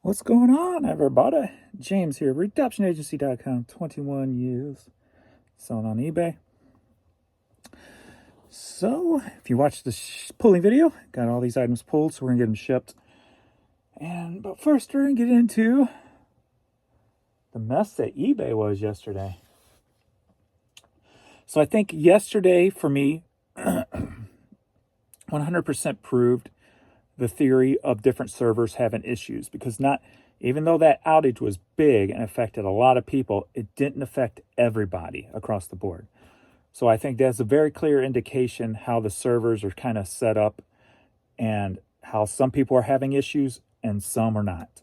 What's going on, everybody? James here, redemptionagency.com, 21 years selling on eBay. So, if you watched the pulling video, got all these items pulled, so we're going to get them shipped. But first, we're going to get into the mess that eBay was yesterday. So, I think yesterday, for me, 100% proved the theory of different servers having issues, because even though that outage was big and affected a lot of people, it didn't affect everybody across the board. So I think that's a very clear indication how the servers are kind of set up and how some people are having issues and some are not,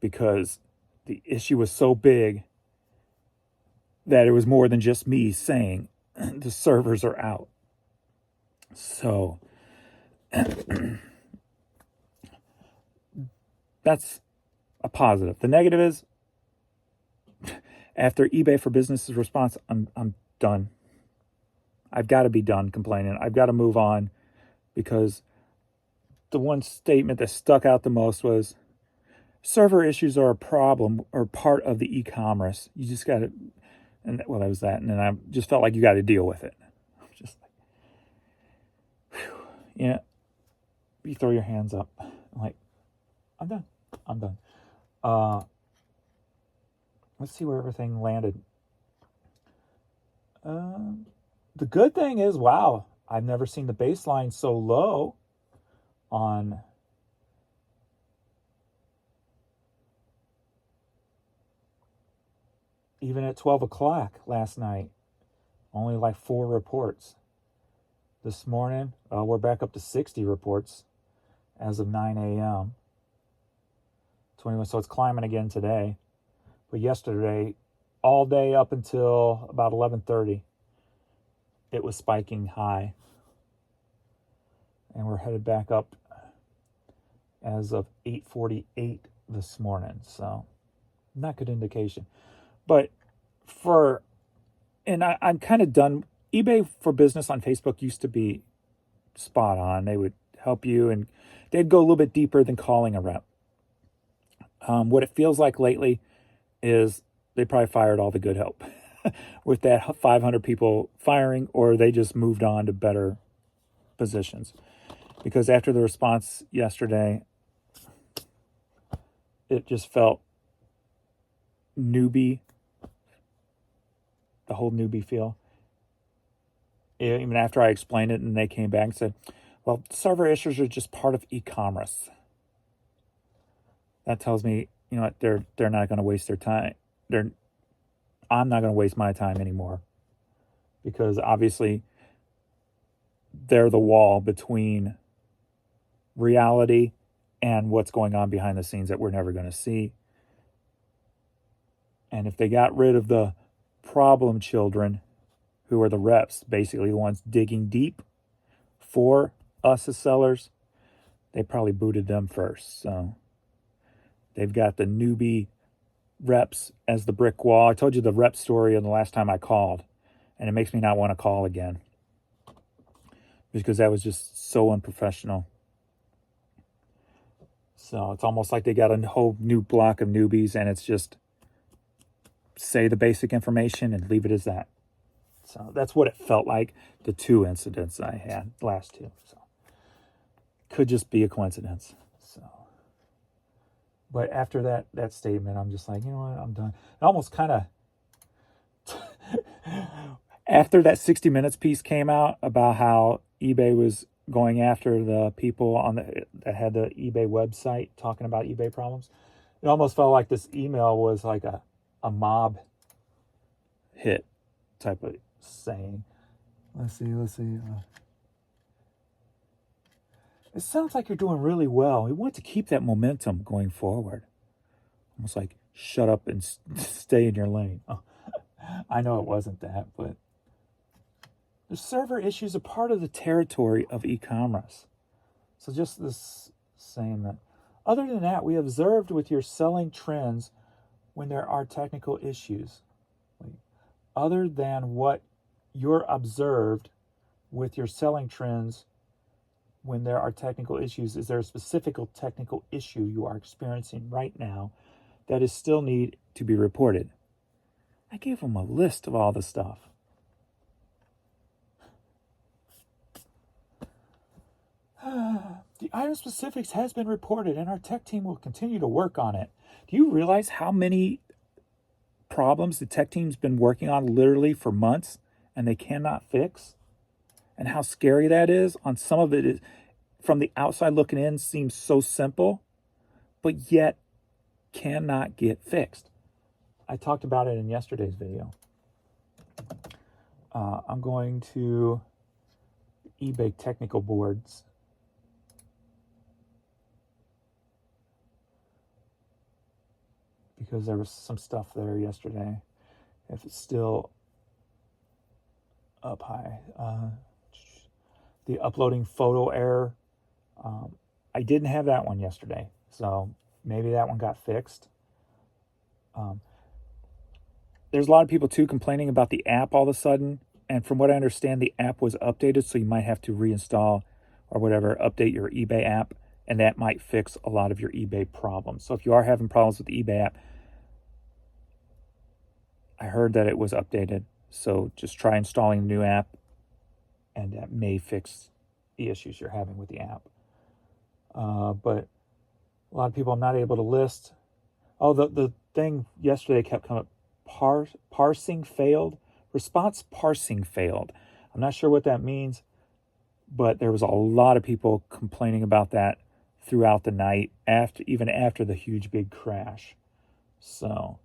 because the issue was so big that it was more than just me saying the servers are out. So that's a positive. The negative is, after eBay for Business's response, I'm done. I've got to be done complaining. I've got to move on, because the one statement that stuck out the most was, server issues are a problem or part of the e-commerce. You just got to, and well, that was that. And then I just felt like you got to deal with it. I'm just like, whew. Yeah, you throw your hands up. I'm like, I'm done. Let's see where everything landed. The good thing is, wow, I've never seen the baseline so low on even at 12 o'clock last night. Only like 4 reports. This morning, we're back up to 60 reports as of 9 a.m. 21, so it's climbing again today. But yesterday, all day up until about 11:30, it was spiking high. And we're headed back up as of 8:48 this morning. So, not good indication. But I'm kind of done. eBay for Business on Facebook used to be spot on. They would help you, and they'd go a little bit deeper than calling a rep. What it feels like lately is they probably fired all the good help with that 500 people firing, or they just moved on to better positions. Because after the response yesterday, it just felt newbie, the whole newbie feel. Even after I explained it and they came back and said, well, server issues are just part of e-commerce. That tells me, you know what, they're not going to waste their time. I'm not going to waste my time anymore, because obviously they're the wall between reality and what's going on behind the scenes that we're never going to see. And if they got rid of the problem children, who are the reps, basically the ones digging deep for us as sellers, they probably booted them first. So they've got the newbie reps as the brick wall. I told you the rep story in the last time I called, and it makes me not want to call again, because that was just so unprofessional. So it's almost like they got a whole new block of newbies, and it's just say the basic information and leave it as that. So that's what it felt like, the 2 incidents I had, last 2. So could just be a coincidence. So, but after that statement, I'm just like, you know what, I'm done. It almost kind of, after that 60 Minutes piece came out about how eBay was going after the people that had the eBay website talking about eBay problems, it almost felt like this email was like a mob hit type of saying. Let's see. It sounds like you're doing really well. We want to keep that momentum going forward. Almost like, shut up and stay in your lane. Oh, I know it wasn't that, but the server issues are part of the territory of e-commerce. So just this saying that. Other than that, we observed with your selling trends when there are technical issues. Other than what you're observed with your selling trends when there are technical issues, is there a specific technical issue you are experiencing right now that is still need to be reported? I gave them a list of all the stuff. The item specifics has been reported and our tech team will continue to work on it. Do you realize how many problems the tech team's been working on literally for months and they cannot fix? And how scary that is? On some of it is, from the outside looking in, seems so simple, but yet cannot get fixed. I talked about it in yesterday's video. I'm going to eBay technical boards. Because there was some stuff there yesterday. If it's still up high. The uploading photo error. I didn't have that one yesterday. So maybe that one got fixed. There's a lot of people too complaining about the app all of a sudden. And from what I understand, the app was updated. So you might have to reinstall or whatever, update your eBay app. And that might fix a lot of your eBay problems. So if you are having problems with the eBay app, I heard that it was updated. So just try installing a new app and that may fix the issues you're having with the app. But a lot of people are not able to list. Oh, the thing yesterday kept coming up. Parsing failed. Response parsing failed. I'm not sure what that means, but there was a lot of people complaining about that throughout the night, even after the huge big crash. So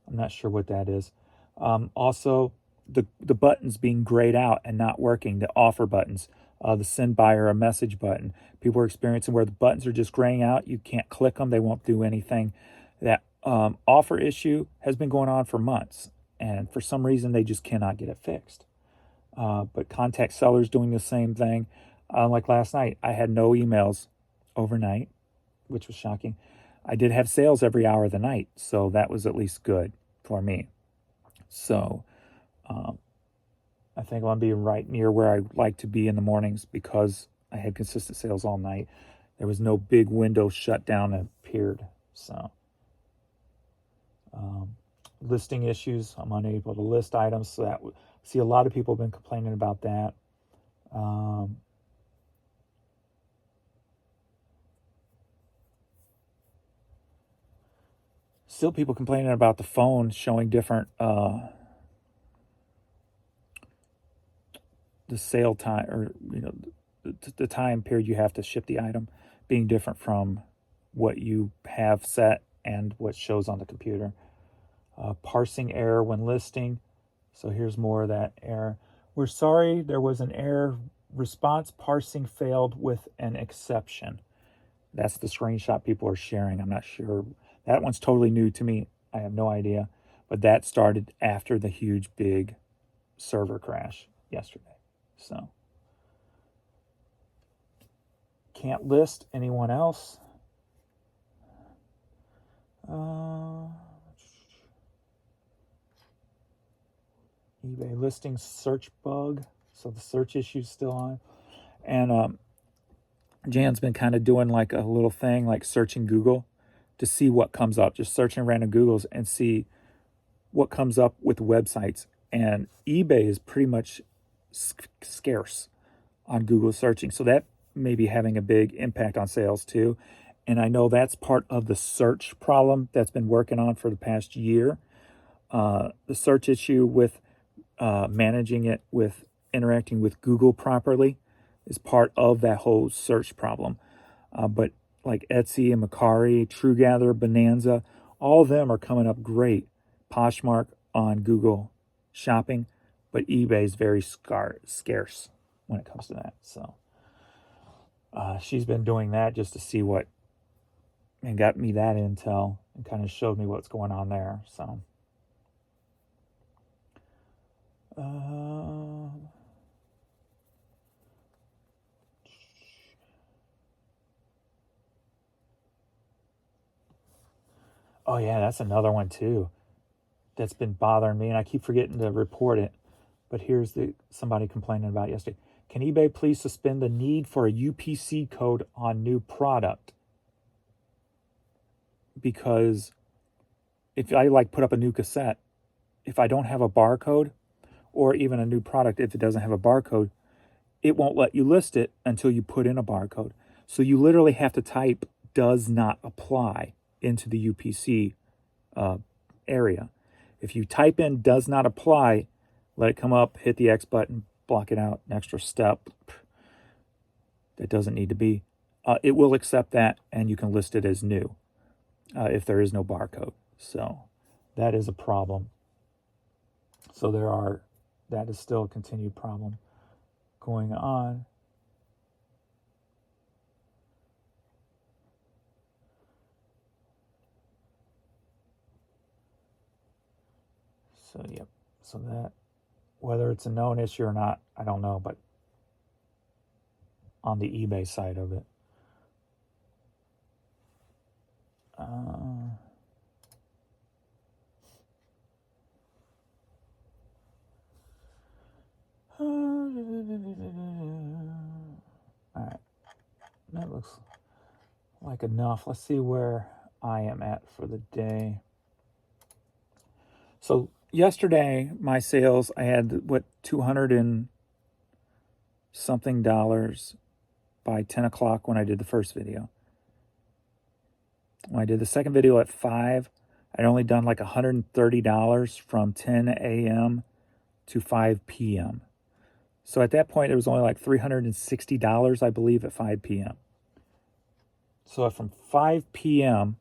I'm not sure what that is. Also, the buttons being grayed out and not working, the offer buttons, the send buyer a message button. People are experiencing where the buttons are just graying out. You can't click them. They won't do anything. That offer issue has been going on for months. And for some reason, they just cannot get it fixed. But contact sellers doing the same thing. Like last night, I had no emails overnight, which was shocking. I did have sales every hour of the night, so that was at least good for me. So I think I'll be right near where I like to be in the mornings because I had consistent sales all night. There was no big window shut down that appeared. So listing issues, I'm unable to list items. So that see a lot of people have been complaining about that. Still people complaining about the phone showing different the sale time, or the time period you have to ship the item being different from what you have set and what shows on the computer. Parsing error when listing. So here's more of that error. We're sorry, there was an error. Response parsing failed with an exception. That's the screenshot people are sharing. I'm not sure. That one's totally new to me. I have no idea. But that started after the huge, big server crash yesterday. So, can't list anyone else. eBay listing search bug. So the search issue's still on. And Jan's been kind of doing like a little thing, like searching Google to see what comes up. Just searching random Googles and see what comes up with websites. And eBay is pretty much scarce on Google searching. So that may be having a big impact on sales too. And I know that's part of the search problem that's been working on for the past year. The search issue with managing it with interacting with Google properly is part of that whole search problem. But like Etsy and Mercari, TrueGather, Bonanza, all of them are coming up great. Poshmark on Google Shopping, but eBay is very scarce when it comes to that. So she's been doing that just to see what, and got me that intel and kind of showed me what's going on there. So oh yeah, that's another one too that's been bothering me, and I keep forgetting to report it. But here's somebody complaining about yesterday. Can eBay please suspend the need for a UPC code on new product? Because if I put up a new cassette, if I don't have a barcode, or even a new product, if it doesn't have a barcode, it won't let you list it until you put in a barcode. So you literally have to type "does not apply" into the UPC area. If you type in "does not apply," let it come up, hit the X button, block it out, an extra step that doesn't need to be. It will accept that, and you can list it as new if there is no barcode. So that is a problem. So that is still a continued problem going on. So, yep. So that, whether it's a known issue or not, I don't know, but on the eBay side of it. All right. That looks like enough. Let's see where I am at for the day. So yesterday, my sales, I had $200 and something by 10 o'clock when I did the first video. When I did the second video at 5, I'd only done like $130 from 10 a.m. to 5 p.m. So at that point, it was only like $360, I believe, at 5 p.m. So from 5 p.m.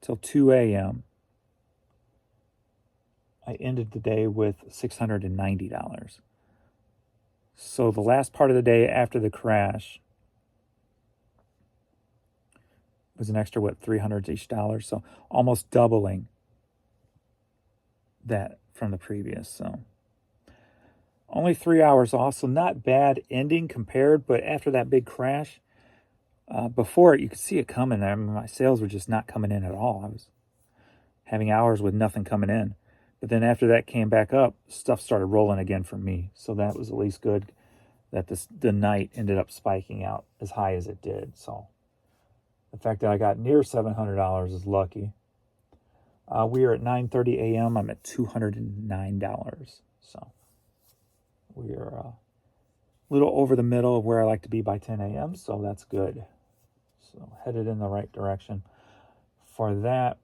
till 2 a.m., I ended the day with $690. So the last part of the day after the crash was an extra, $300-ish. So almost doubling that from the previous. So only 3 hours off, so not bad ending compared, but after that big crash, before it, you could see it coming. I mean, my sales were just not coming in at all. I was having hours with nothing coming in. But then after that came back up, stuff started rolling again for me. So that was at least good that the night ended up spiking out as high as it did. So the fact that I got near $700 is lucky. We are at 9:30 a.m. I'm at $209. So we are a little over the middle of where I like to be by 10 a.m. So that's good. So headed in the right direction for that.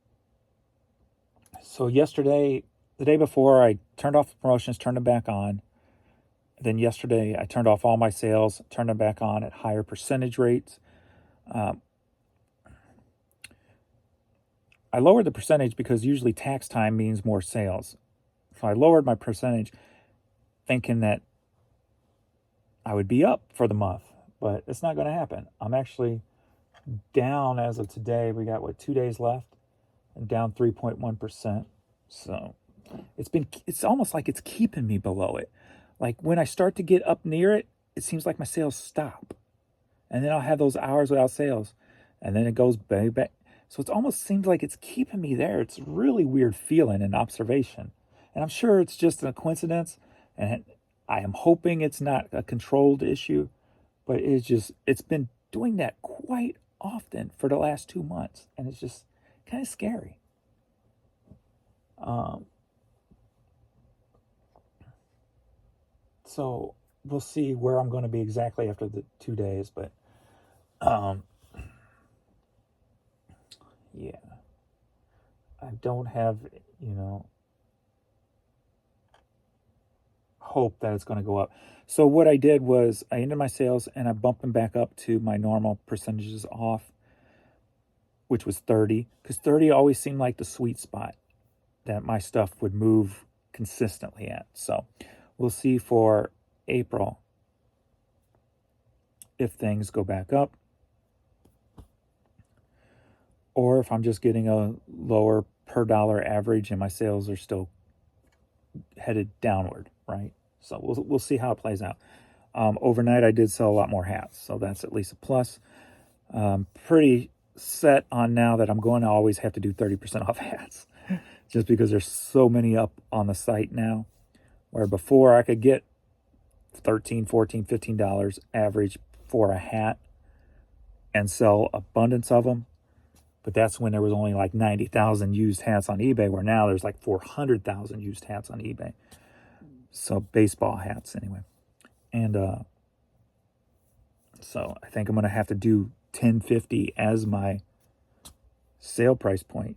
So yesterday, the day before, I turned off the promotions, turned them back on. Then yesterday, I turned off all my sales, turned them back on at higher percentage rates. I lowered the percentage because usually tax time means more sales. So I lowered my percentage thinking that I would be up for the month, but it's not going to happen. I'm actually down as of today. We got 2 days left, and down 3.1%. So it's almost like it's keeping me below it. Like when I start to get up near it, it seems like my sales stop, and then I'll have those hours without sales, and then it goes back. So it almost seems like it's keeping me there. It's a really weird feeling and observation, and I'm sure it's just a coincidence, and I am hoping it's not a controlled issue, but it's been doing that quite often for the last 2 months, and it's just kind of scary. So we'll see where I'm going to be exactly after the 2 days, but yeah, I don't have, hope that it's going to go up. So what I did was I ended my sales and I bumped them back up to my normal percentages off, which was 30, because 30 always seemed like the sweet spot that my stuff would move consistently at. So we'll see for April if things go back up, or if I'm just getting a lower per dollar average and my sales are still headed downward, right? So we'll see how it plays out. Overnight, I did sell a lot more hats, so that's at least a plus. Pretty set on now that I'm going to always have to do 30% off hats, just because there's so many up on the site now, where before I could get $13, $14, $15 average for a hat and sell abundance of them. But that's when there was only like 90,000 used hats on eBay, where now there's like 400,000 used hats on eBay. So baseball hats anyway. And so I think I'm going to have to do $10.50 as my sale price point,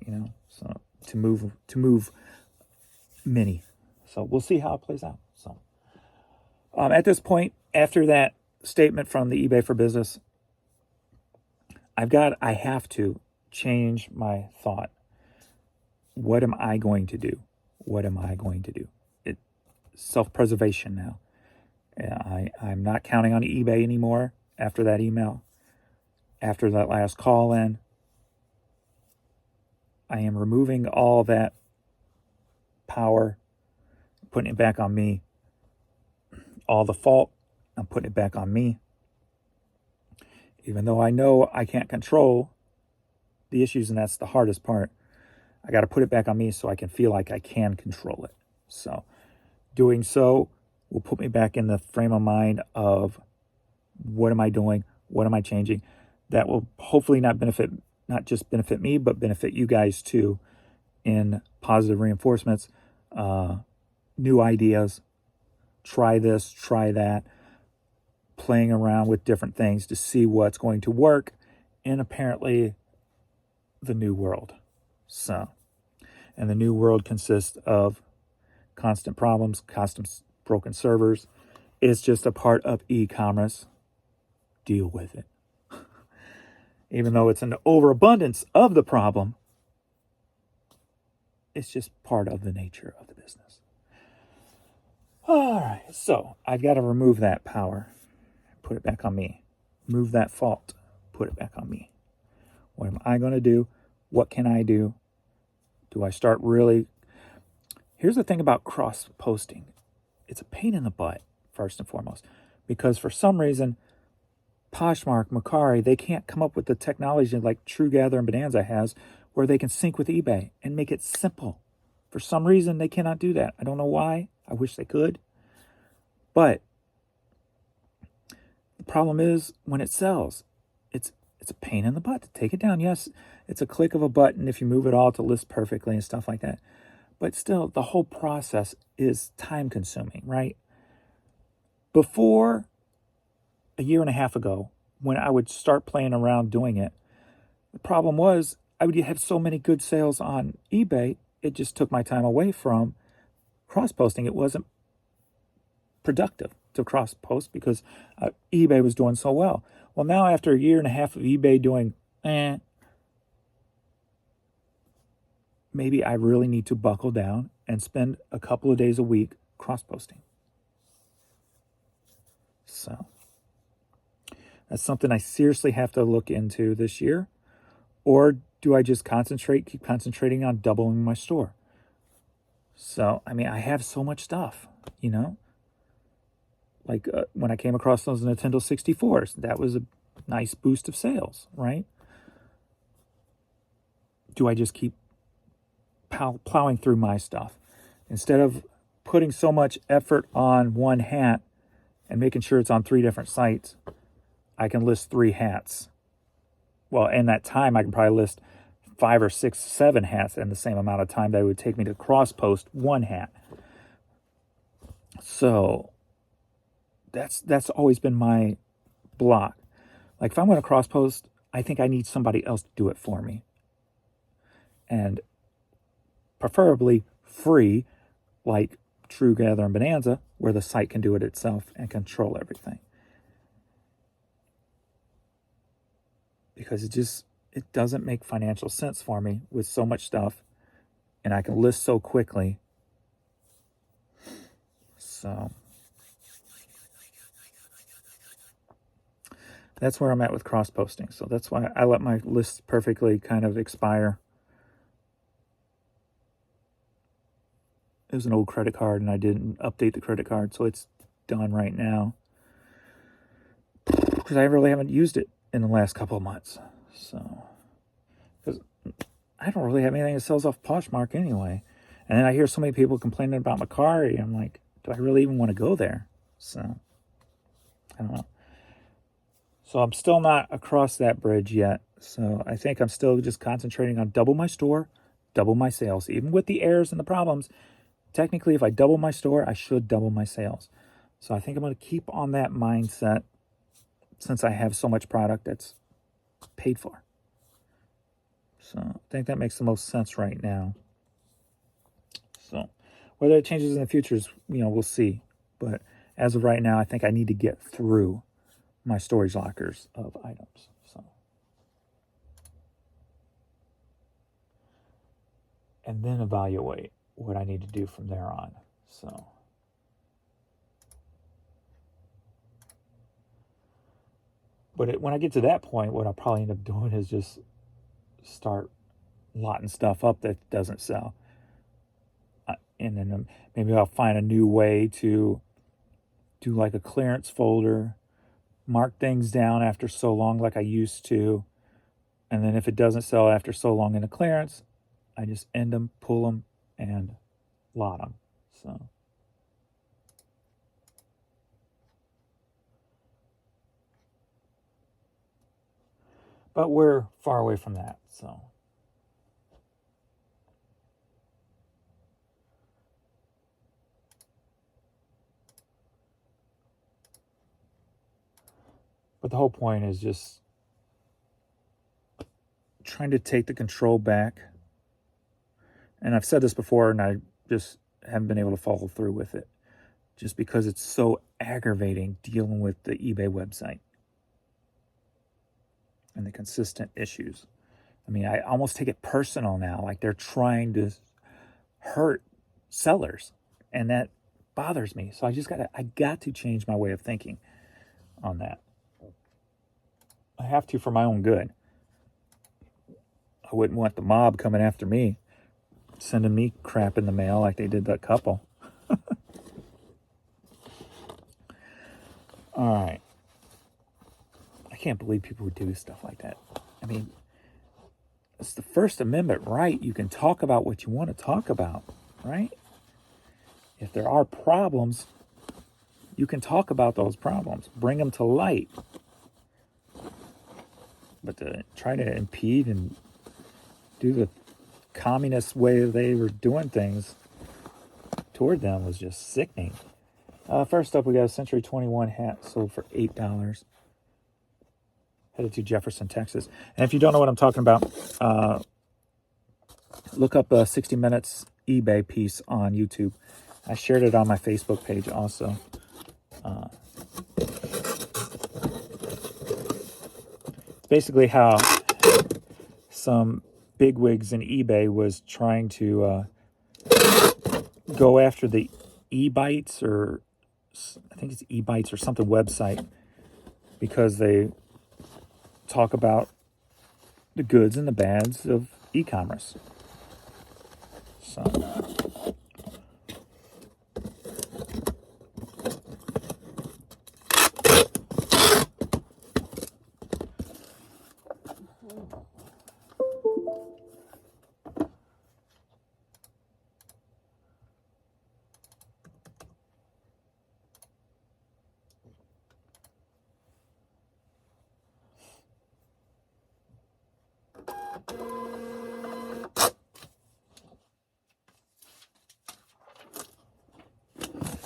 so to move many. So we'll see how it plays out. So at this point, after that statement from the eBay for Business, I have to change my thought. What am I going to do? What am I going to do? It's self-preservation now. I'm not counting on eBay anymore after that email, after that last call in. I am removing all that power, putting it back on me. All the fault, I'm putting it back on me. Even though I know I can't control the issues, and that's the hardest part, I got to put it back on me so I can feel like I can control it. So doing so will put me back in the frame of mind of what am I doing? What am I changing? That will hopefully not just benefit me, but benefit you guys too, in positive reinforcements, new ideas, try this, try that, playing around with different things to see what's going to work in apparently the new world. So, and the new world consists of constant problems, constant broken servers. It's just a part of e-commerce. Deal with it. Even though it's an overabundance of the problem, it's just part of the nature of the business. All right, so I've got to remove that power, put it back on me. Move that fault, put it back on me. What am I going to do? What can I do? Do I start really? Here's the thing about cross-posting. It's a pain in the butt, first and foremost, because for some reason, Poshmark, Mercari, they can't come up with the technology like TrueGather and Bonanza has, where they can sync with eBay and make it simple. For some reason, they cannot do that. I don't know why. I wish they could. But the problem is when it sells, it's a pain in the butt to take it down. Yes, it's a click of a button if you move it all to list perfectly and stuff like that. But still, the whole process is time consuming, right? Before a year and a half ago, when I would start playing around doing it, the problem was I would have so many good sales on eBay, it just took my time away from cross-posting. It wasn't productive to cross-post because eBay was doing so well. Well, now after a year and a half of eBay doing maybe I really need to buckle down and spend a couple of days a week cross-posting. So that's something I seriously have to look into this year. Or do I just keep concentrating on doubling my store? So, I mean, I have so much stuff, Like when I came across those Nintendo 64s, that was a nice boost of sales, right? Do I just keep plowing through my stuff? Instead of putting so much effort on one hat and making sure it's on 3 different sites, I can list 3 hats. Well, in that time, I can probably list 5 or 6, 7 hats in the same amount of time that it would take me to cross-post 1 hat. So that's always been my block. Like if I'm going to cross-post, I think I need somebody else to do it for me. And preferably free, like TrueGather and Bonanza, where the site can do it itself and control everything. Because it doesn't make financial sense for me with so much stuff, and I can list so quickly. So that's where I'm at with cross-posting. So that's why I let my lists perfectly kind of expire. It was an old credit card, and I didn't update the credit card, so it's done right now. Because I really haven't used it in the last couple of months. So, because I don't really have anything that sells off Poshmark anyway. And then I hear so many people complaining about Mercari. I'm like, do I really even want to go there? So I don't know. So I'm still not across that bridge yet. So I think I'm still just concentrating on double my store, double my sales. Even with the errors and the problems, technically if I double my store, I should double my sales. So I think I'm going to keep on that mindset since I have so much product that's paid for. So I think that makes the most sense right now. So whether it changes in the future is, we'll see. But as of right now, I think I need to get through my storage lockers of items. So, and then evaluate what I need to do from there on. So, but when I get to that point, what I'll probably end up doing is just start lotting stuff up that doesn't sell. And then maybe I'll find a new way to do like a clearance folder, mark things down after so long like I used to. And then if it doesn't sell after so long in a clearance, I just end them, pull them, and lot them. So, but we're far away from that. So, but the whole point is just trying to take the control back. And I've said this before, and I just haven't been able to follow through with it, just because it's so aggravating dealing with the eBay website and the consistent issues. I mean, I almost take it personal now, like they're trying to hurt sellers, and that bothers me. So I got to change my way of thinking on that. I have to for my own good. I wouldn't want the mob coming after me, sending me crap in the mail like they did that couple. All right. I can't believe people would do stuff like that. I mean, it's the First Amendment right. You can talk about what you want to talk about, right? If there are problems, you can talk about those problems, bring them to light. But to try to impede and do the communist way they were doing things toward them was just sickening. First up, we got a Century 21 hat sold for $8. Headed to Jefferson, Texas. And if you don't know what I'm talking about, look up a 60 Minutes eBay piece on YouTube. I shared it on my Facebook page also. It's basically how some bigwigs in eBay was trying to go after the eBytes, or I think it's eBytes or something website, because they talk about the goods and the bads of e-commerce. So,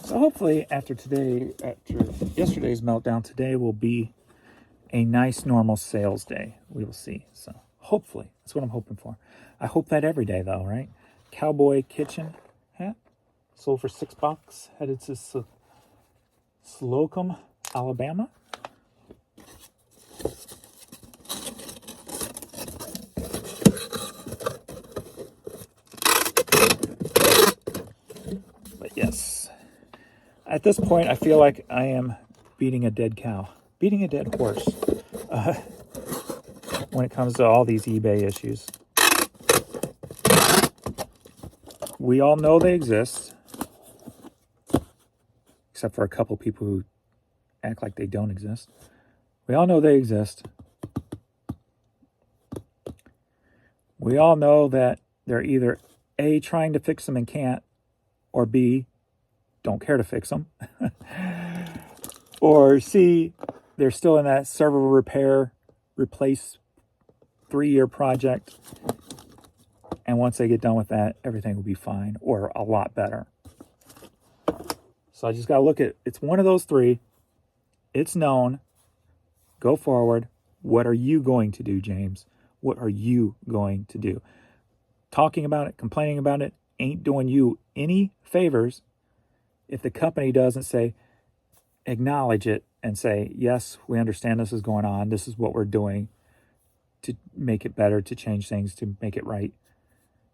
hopefully after yesterday's meltdown, today will be a nice normal sales day. We will see. So hopefully, that's what I'm hoping for. I hope that every day though, right? Cowboy kitchen hat sold for $6. Headed to Slocum, Alabama. But yes, at this point, I feel like I am beating a dead cow, beating a dead horse when it comes to all these eBay issues. We all know they exist, except for a couple people who act like they don't exist. We all know they exist. We all know that they're either A, trying to fix them and can't, or B, don't care to fix them. Or C, they're still in that server repair, replace 3-year project. And once they get done with that, everything will be fine or a lot better. So I just got to look at, it's one of those three. It's known. Go forward. What are you going to do, James? What are you going to do? Talking about it, complaining about it, ain't doing you any favors if the company doesn't say, acknowledge it and say, yes, we understand this is going on. This is what we're doing to make it better, to change things, to make it right.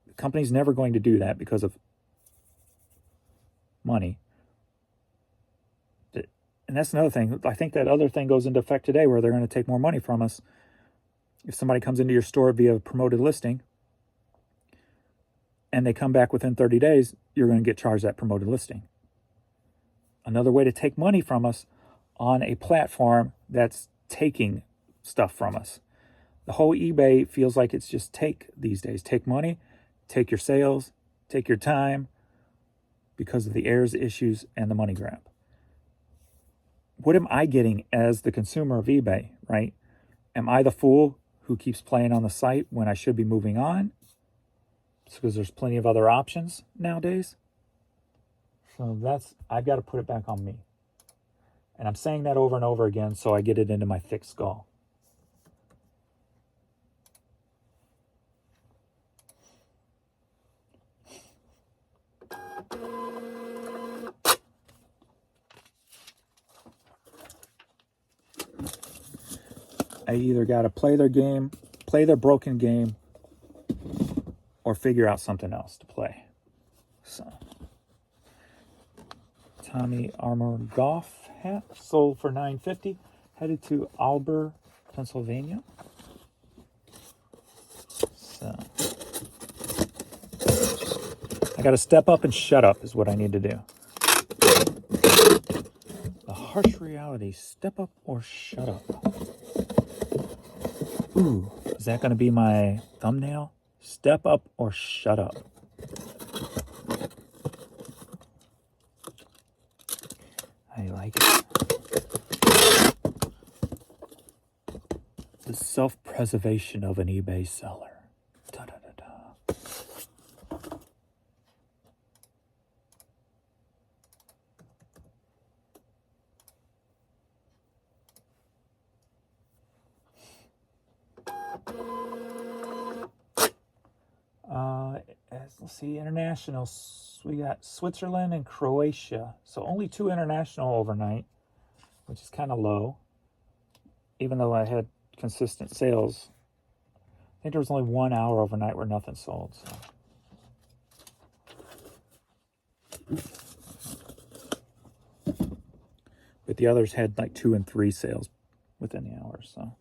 The company's never going to do that because of money. And that's another thing. I think that other thing goes into effect today where they're going to take more money from us. If somebody comes into your store via a promoted listing and they come back within 30 days, you're going to get charged that promoted listing. Another way to take money from us on a platform that's taking stuff from us. The whole eBay feels like it's just take these days. Take money, take your sales, take your time because of the errors, issues, and the money grab. What am I getting as the consumer of eBay, right? Am I the fool who keeps playing on the site when I should be moving on? It's because there's plenty of other options nowadays. So I've got to put it back on me. And I'm saying that over and over again so I get it into my thick skull. I either got to play their game, play their broken game, or figure out something else to play. So, Tommy Armour golf hat sold for $9.50. Headed to Auburn, Pennsylvania. So, I got to step up and shut up is what I need to do. The harsh reality, step up or shut up. Ooh, is that going to be my thumbnail? Step up or shut up. I like it. The self-preservation of an eBay seller. Da, da, da, da. Let's see, international. We got Switzerland and Croatia. So only 2 international overnight, which is kind of low. Even though I had consistent sales. I think there was only 1 hour overnight where nothing sold. So. But the others had like 2 and 3 sales within the hour. So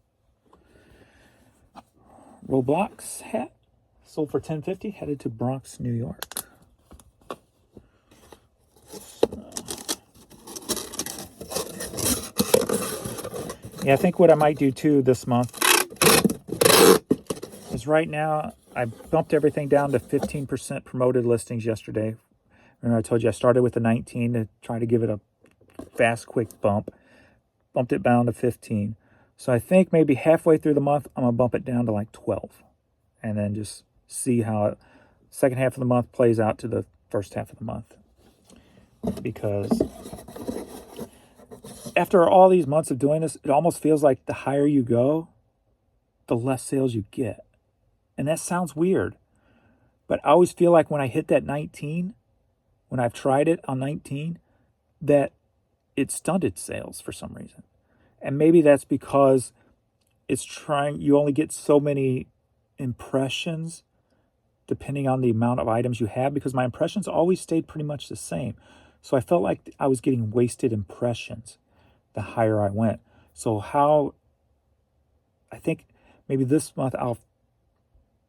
Roblox hat sold for $10.50. Headed to Bronx, New York. Yeah, I think what I might do too this month is right now I bumped everything down to 15% promoted listings yesterday. Remember I told you I started with a 19 to try to give it a fast, quick bump. Bumped it down to 15. So I think maybe halfway through the month, I'm going to bump it down to like 12. And then just see how the second half of the month plays out to the first half of the month. Because after all these months of doing this, it almost feels like the higher you go, the less sales you get. And that sounds weird. But I always feel like when I hit that 19, when I've tried it on 19, that it stunted sales for some reason. And maybe that's because you only get so many impressions depending on the amount of items you have, because my impressions always stayed pretty much the same. So I felt like I was getting wasted impressions the higher I went. So I think maybe this month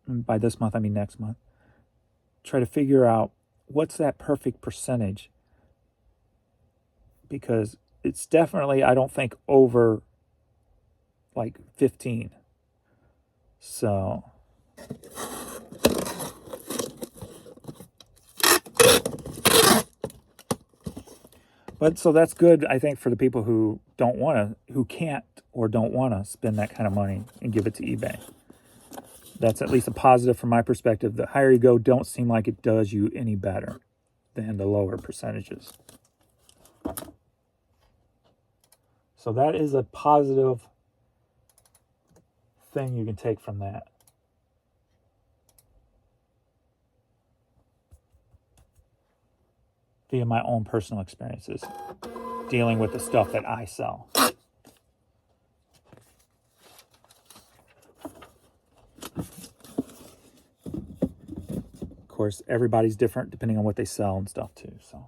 by this month I mean next month, try to figure out what's that perfect percentage, because it's definitely, I don't think, over like 15. So But so that's good, I think, for the people who can't or don't want to spend that kind of money and give it to eBay. That's at least a positive from my perspective. The higher you go, don't seem like it does you any better than the lower percentages. So that is a positive thing you can take from that. Via my own personal experiences dealing with the stuff that I sell. Of course, everybody's different depending on what they sell and stuff too. So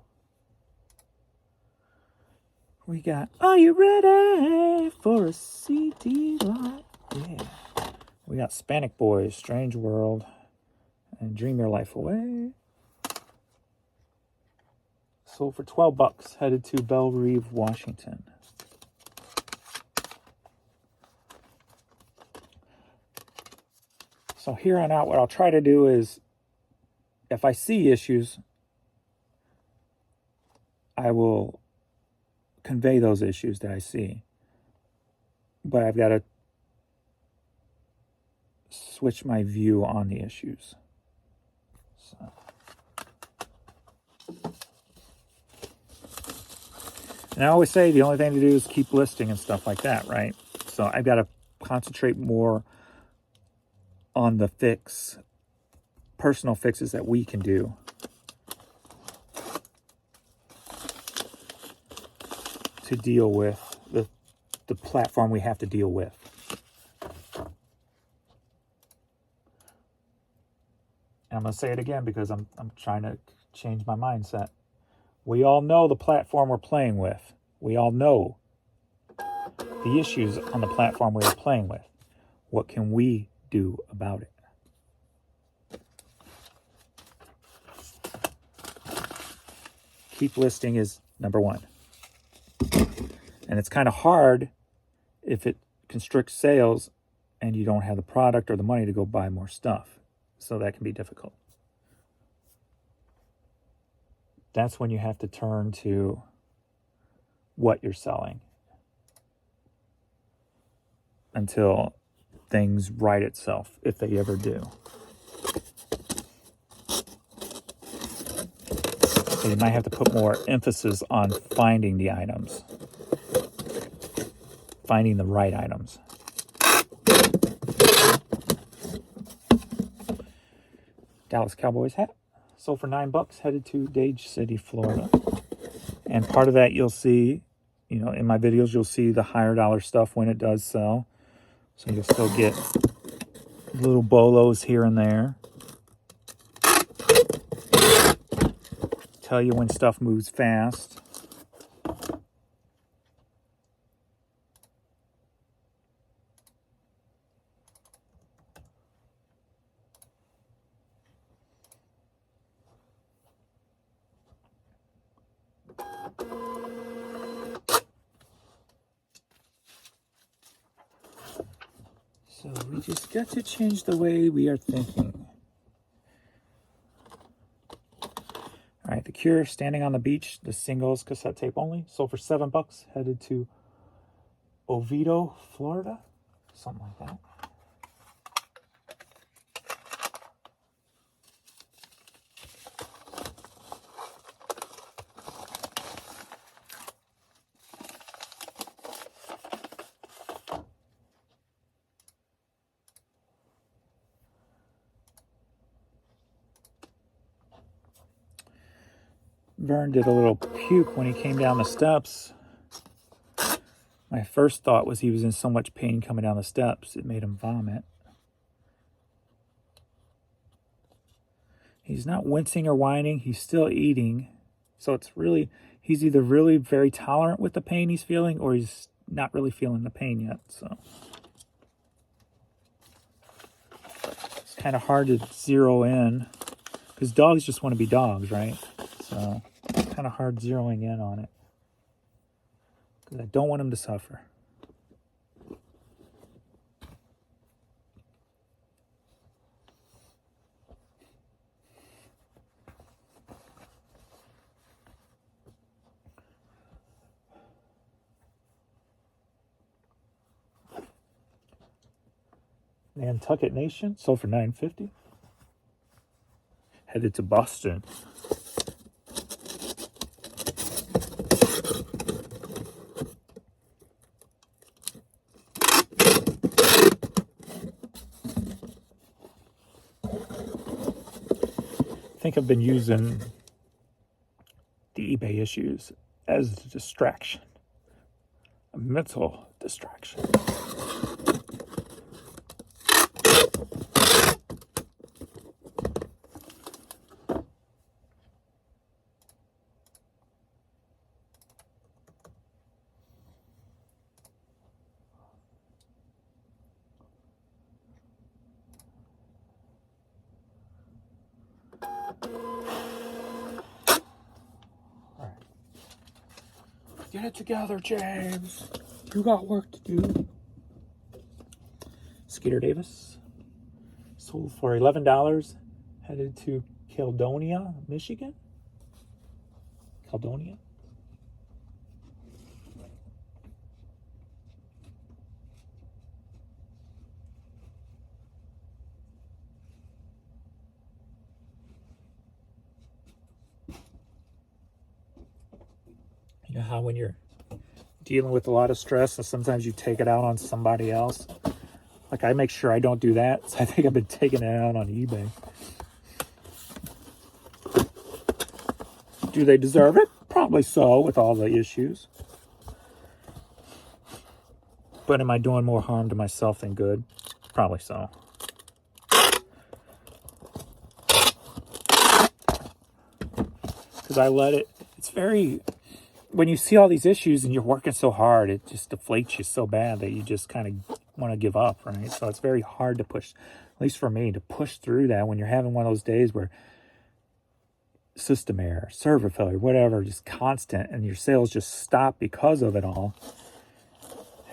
we got, are you ready for a CD live? Yeah. We got Hispanic Boys, Strange World, and Dream Your Life Away. Sold for $12, headed to Belle Reve, Washington. So here on out, what I'll try to do is, if I see issues, I will convey those issues that I see. But I've got to switch my view on the issues. So. And I always say the only thing to do is keep listing and stuff like that, right? So I've got to concentrate more on the personal fixes that we can do. To deal with the platform we have to deal with. And I'm going to say it again because I'm trying to change my mindset. We all know the platform we're playing with. We all know the issues on the platform we are playing with. What can we do about it? Keep listing is number one. And it's kind of hard if it constricts sales and you don't have the product or the money to go buy more stuff. So that can be difficult. That's when you have to turn to what you're selling until things right itself, if they ever do. So you might have to put more emphasis on finding the items, finding the right items. Dallas Cowboys hat. Sold for $9, headed to Dade City, Florida. And part of that you'll see, in my videos, you'll see the higher dollar stuff when it does sell. So you'll still get little bolos here and there. Tell you when stuff moves fast. So we just got to change the way we are thinking. All right, The Cure, Standing on the Beach, the singles, cassette tape only. Sold for $7, headed to Oviedo, Florida. Something like that. Vern did a little puke when he came down the steps. My first thought was he was in so much pain coming down the steps, it made him vomit. He's not wincing or whining. He's still eating. So he's either really very tolerant with the pain he's feeling or he's not really feeling the pain yet. So it's kind of hard to zero in because dogs just want to be dogs, right? So it's kind of hard zeroing in on it because I don't want him to suffer. Nantucket Nation sold for $9.50. Headed to Boston. I think I've been using the eBay issues as a distraction, a mental distraction. Get it together, James. You got work to do. Skeeter Davis sold for $11. Headed to Caledonia, Michigan. Caledonia. You know how when you're dealing with a lot of stress and sometimes you take it out on somebody else? Like, I make sure I don't do that. So I think I've been taking it out on eBay. Do they deserve it? Probably so, with all the issues. But am I doing more harm to myself than good? Probably so. Because I let it, it's very, when you see all these issues and you're working so hard, it just deflates you so bad that you just kind of want to give up, right? So it's very hard to push, at least for me, to push through that when you're having one of those days where system error, server failure, whatever, just constant, and your sales just stop because of it all.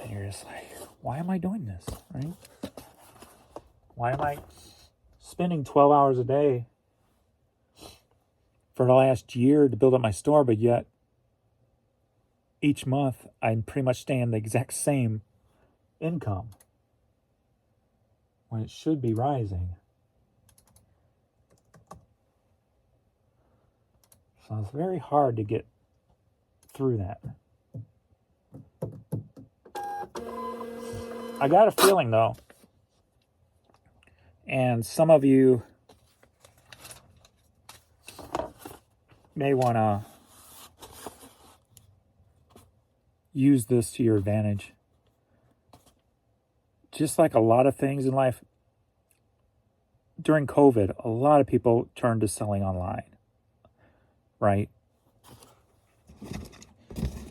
And you're just like, why am I doing this, right? Why am I spending 12 hours a day for the last year to build up my store, but yet each month I'm pretty much staying the exact same income when it should be rising? So it's very hard to get through that. I got a feeling, though, and some of you may want to use this to your advantage. Just like a lot of things in life, during COVID, a lot of people turned to selling online, right?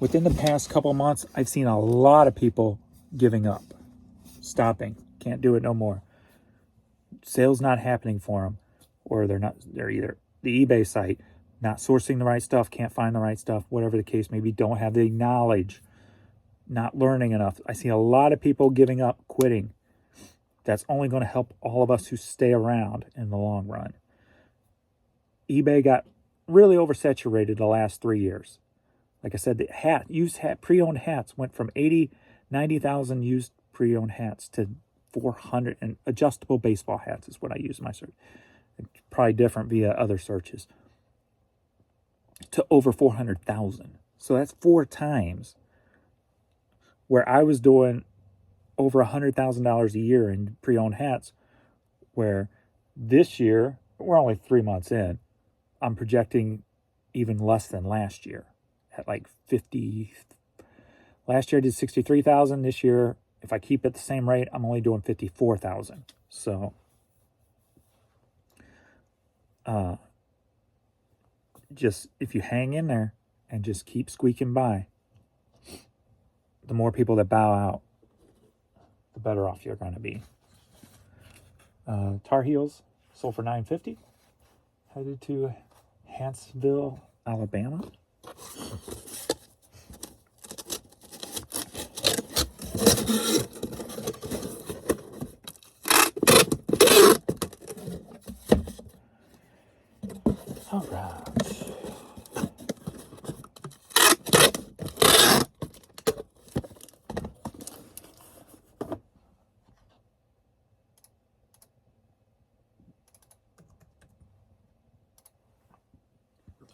Within the past couple months, I've seen a lot of people giving up, stopping, can't do it no more. Sales not happening for them, or they're either the eBay site, not sourcing the right stuff, can't find the right stuff, whatever the case may be, don't have the knowledge, not learning enough. I see a lot of people giving up, quitting. That's only going to help all of us who stay around in the long run. eBay got really oversaturated the last 3 years. Like I said, the used pre-owned hats went from 90,000 used pre-owned hats to 400, and adjustable baseball hats is what I use in my search. It's probably different via other searches. To over 400,000. So that's 4 times where I was doing over $100,000 a year in pre-owned hats, where this year, we're only 3 months in, I'm projecting even less than last year at like 50. Last year I did 63,000. This year, if I keep at the same rate, I'm only doing 54,000. So, just if you hang in there and just keep squeaking by, the more people that bow out, the better off you're going to be. Tar Heels sold for $9.50. Headed to Huntsville, Alabama. All right.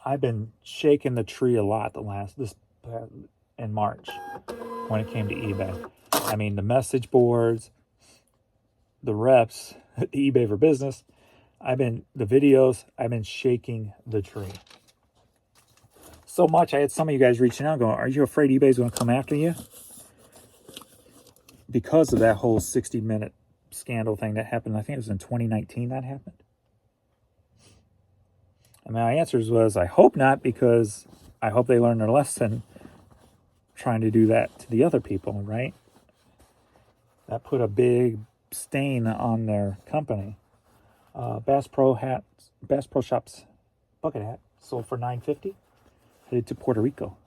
I've been shaking the tree a lot in March when it came to eBay. I mean, the message boards, the reps, eBay for Business. The videos. I've been shaking the tree so much. I had some of you guys reaching out, going, "Are you afraid eBay's going to come after you?" Because of that whole 60-minute scandal thing that happened. I think it was in 2019 that happened. And my answers was, I hope not, because I hope they learn their lesson trying to do that to the other people, right? That put a big stain on their company. Bass Pro Shops bucket hat sold for $9.50, headed to Puerto Rico.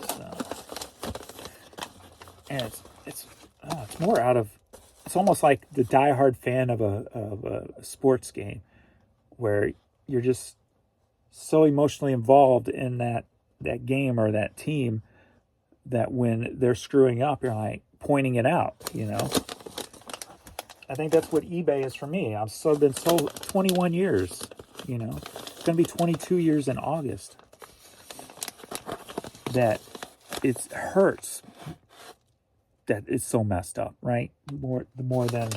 So, and it's more out of, it's almost like the diehard fan of a sports game, where you're just so emotionally involved in that game or that team that when they're screwing up, you're like pointing it out, I think that's what eBay is for me. I've been sold 21 years, It's going to be 22 years in August. That it hurts that it's so messed up, right? More than,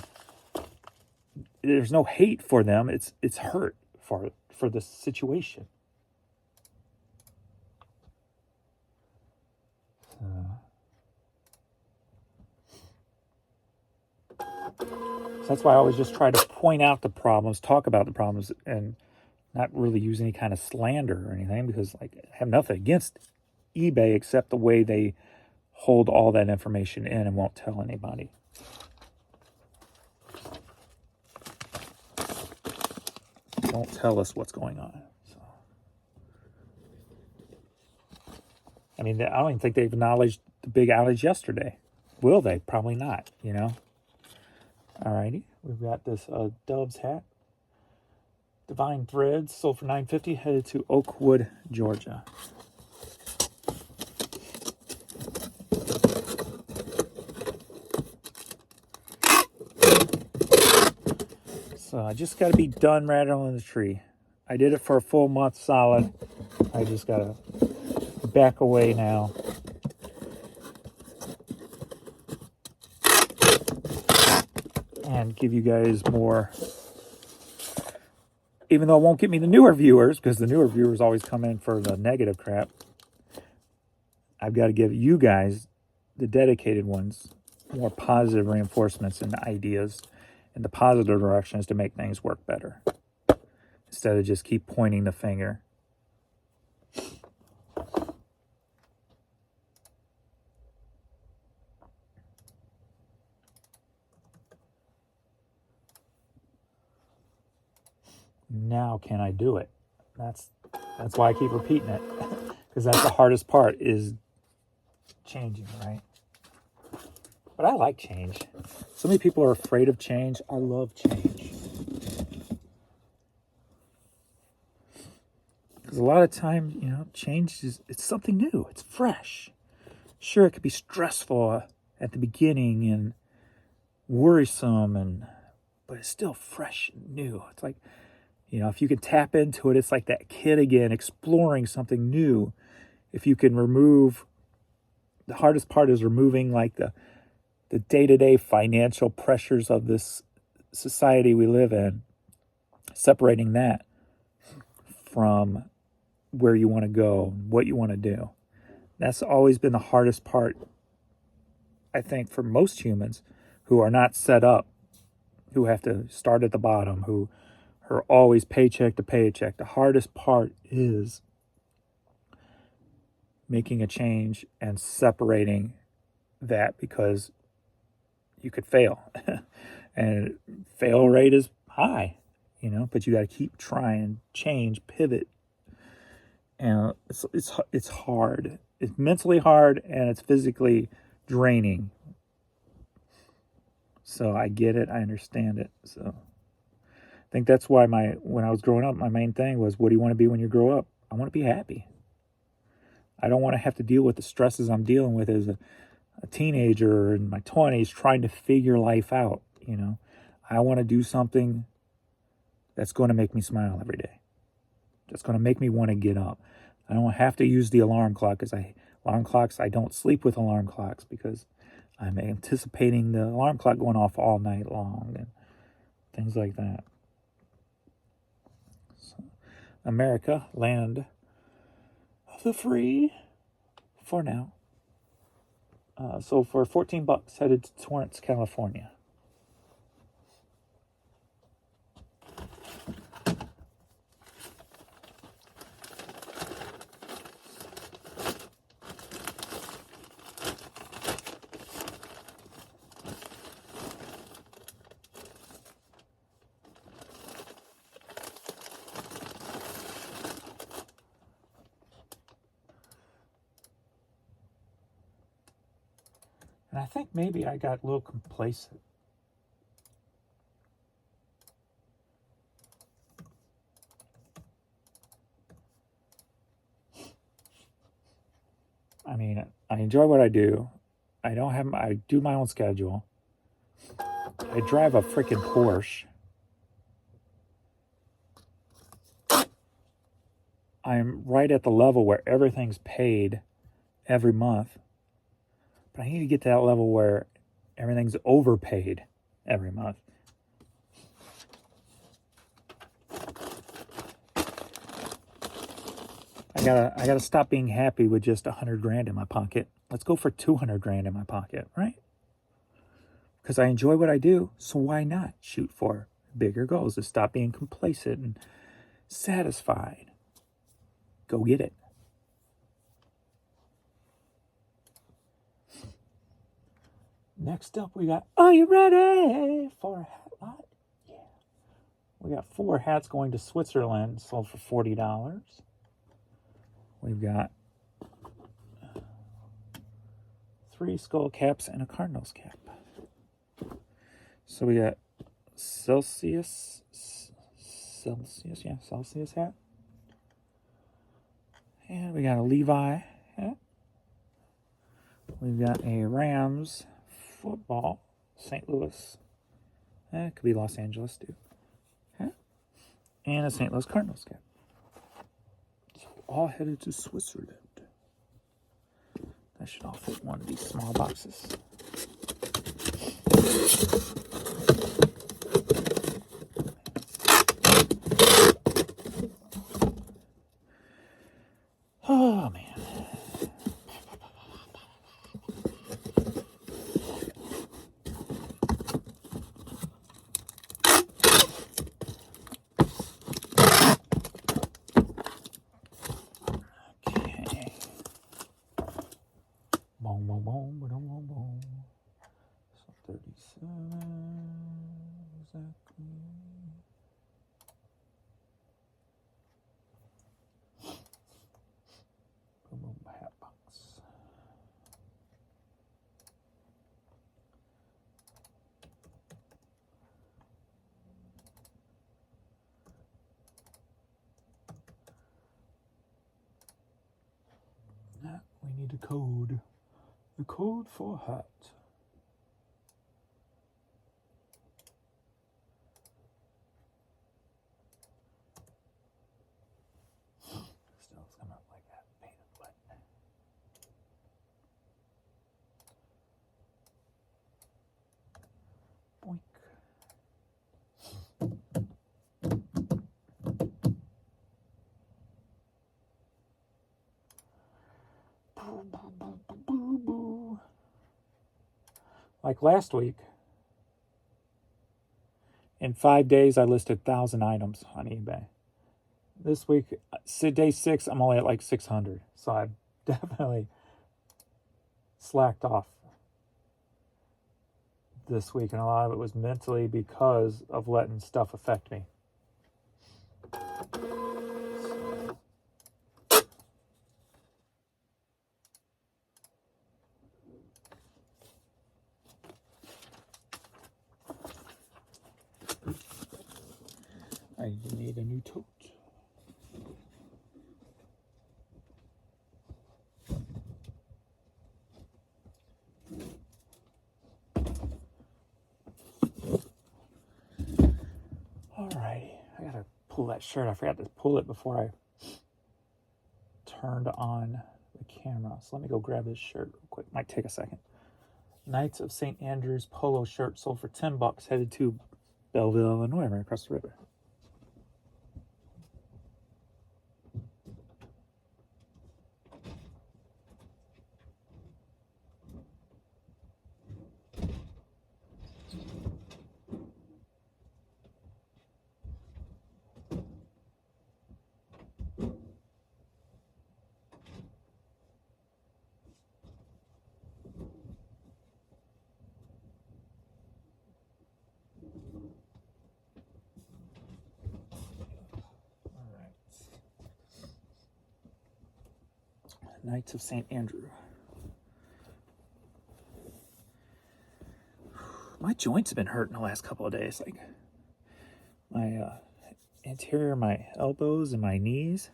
there's no hate for them. It's hurt for the situation. So that's why I always just try to point out the problems, talk about the problems, and not really use any kind of slander or anything, because I have nothing against eBay except the way they hold all that information in and won't tell anybody. Don't tell us what's going on. So, I mean, I don't even think they've acknowledged the big outage yesterday. Will they? Probably not, Alrighty, we've got this Dove's hat. Divine Threads sold for $9.50, headed to Oakwood, Georgia. So I just got to be done rattling the tree. I did it for a full month solid. I just got to back away now. And give you guys more. Even though it won't get me the newer viewers, because the newer viewers always come in for the negative crap, I've got to give you guys, the dedicated ones, more positive reinforcements and ideas in the positive directions to make things work better, instead of just keep pointing the finger. Now can I do it? That's why I keep repeating it, because that's the hardest part, is changing, right? But I like change. So many people are afraid of change. I love change. Because a lot of times, change it's something new. It's fresh. Sure, it could be stressful at the beginning and worrisome, but it's still fresh and new. It's like, if you can tap into it, it's like that kid again, exploring something new. If you can remove, the hardest part is removing like the day-to-day financial pressures of this society we live in, separating that from where you want to go, what you want to do. That's always been the hardest part, I think, for most humans who are not set up, who have to start at the bottom, who are always paycheck to paycheck. The hardest part is making a change and separating that, because you could fail. And fail rate is high, but you got to keep trying, change, pivot. And it's hard. It's mentally hard, and it's physically draining. So I get it. I understand it. So I think that's why when I was growing up, my main thing was, what do you want to be when you grow up? I want to be happy. I don't want to have to deal with the stresses I'm dealing with as a teenager in my 20s, trying to figure life out. I want to do something that's going to make me smile every day. That's going to make me want to get up. I don't have to use the alarm clock because I don't sleep with alarm clocks because I'm anticipating the alarm clock going off all night long and things like that. So, America, land of the free, for now. So for $14, headed to Torrance, California. And I think maybe I got a little complacent. I mean, I enjoy what I do. I do my own schedule. I drive a freaking Porsche. I'm right at the level where everything's paid every month. But I need to get to that level where everything's overpaid every month. I gotta stop being happy with just $100,000 in my pocket. Let's go for $200,000 in my pocket, right? Because I enjoy what I do, so why not shoot for bigger goals? To stop being complacent and satisfied. Go get it. Next up, we got, are you ready for a hat lot? Yeah. We got 4 hats going to Switzerland, sold for $40. We've got 3 skull caps and a Cardinals cap. So we got Celsius hat. And we got a Levi hat. We've got a Rams football, St. Louis. It could be Los Angeles too. Hat. And a St. Louis Cardinals cap. So all headed to Switzerland. That should all fit in one of these small boxes. Oh, man. Okay. Boom, boom, boom, boom, boom, boom. So 37, exactly. Boom, boom, hat box. Now we need a code. The code for hat. Still, it's coming up like that. Painted wet. Boink. Boo, boo, boo, boo, boo, boo. Like last week, in 5 days, I listed 1,000 items on eBay. This week, day 6, I'm only at like 600. So I've definitely slacked off this week. And a lot of it was mentally because of letting stuff affect me. I need a new tote. I gotta pull that shirt. I forgot to pull it before I turned on the camera. So let me go grab this shirt real quick. Might take a second. Knights of St. Andrews polo shirt sold for $10, headed to Belleville, Illinois, right across the river. Knights of St. Andrew. My joints have been hurting the last couple of days. Like my anterior, my elbows and my knees.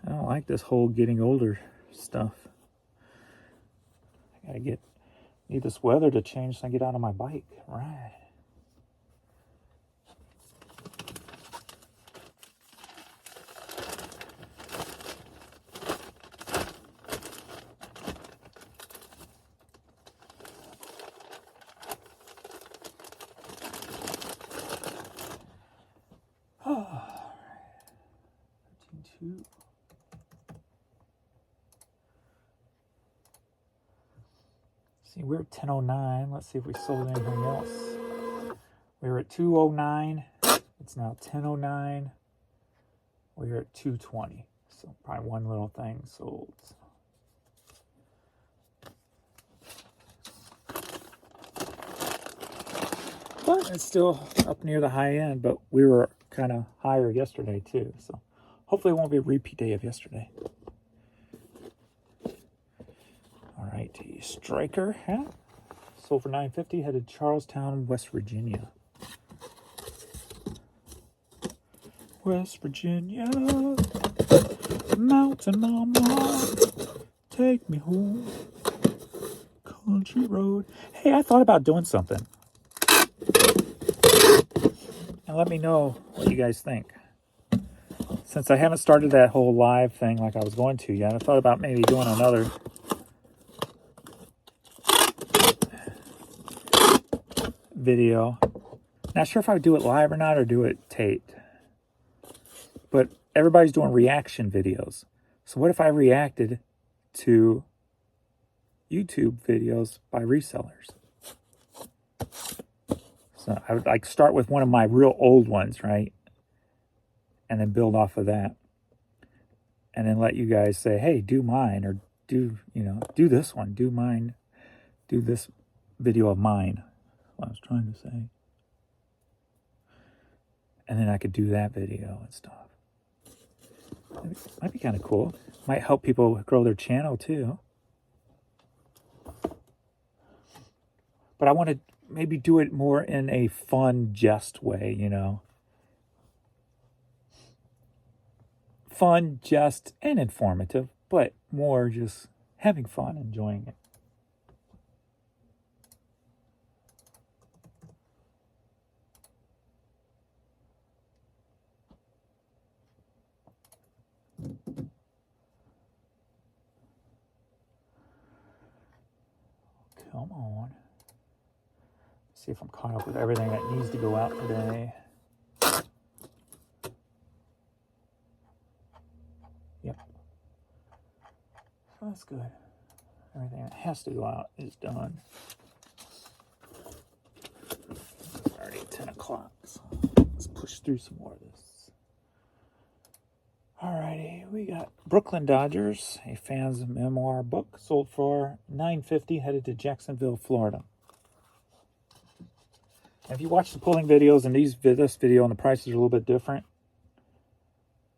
I don't like this whole getting older stuff. I gotta need this weather to change so I get out on my bike. Right. See, we're at 10:09. Let's see if we sold anything else. We were at 2:09. It's now 10:09. We're at 2:20. So probably one little thing sold. But it's still up near the high end, but we were kind of higher yesterday too. So hopefully it won't be a repeat day of yesterday. All right, the Striker hat sold for $9.50, headed to Charlestown, West Virginia. West Virginia, mountain mama, take me home, country road. Hey, I thought about doing something. And let me know what you guys think. Since I haven't started that whole live thing like I was going to yet, I thought about maybe doing another video. Not sure if I would do it live or not, or do it taped. But everybody's doing reaction videos. So what if I reacted to YouTube videos by resellers? So I would like start with one of my real old ones, right? And then build off of that. And then let you guys say, hey, do mine, or do this one, do mine, do this video of mine. That's what I was trying to say. And then I could do that video and stuff. Might be kind of cool. Might help people grow their channel too. But I want to maybe do it more in a fun, jest way, Fun, just, and informative, but more just having fun, enjoying it. Come on. See if I'm caught up with everything that needs to go out today. Yep. So that's good. Everything that has to go out is done. It's already 10 o'clock, so let's push through some more of this. Alrighty, we got Brooklyn Dodgers, a fan's memoir book, sold for $9.50, headed to Jacksonville, Florida. And if you watch the pulling videos and this video and the prices are a little bit different,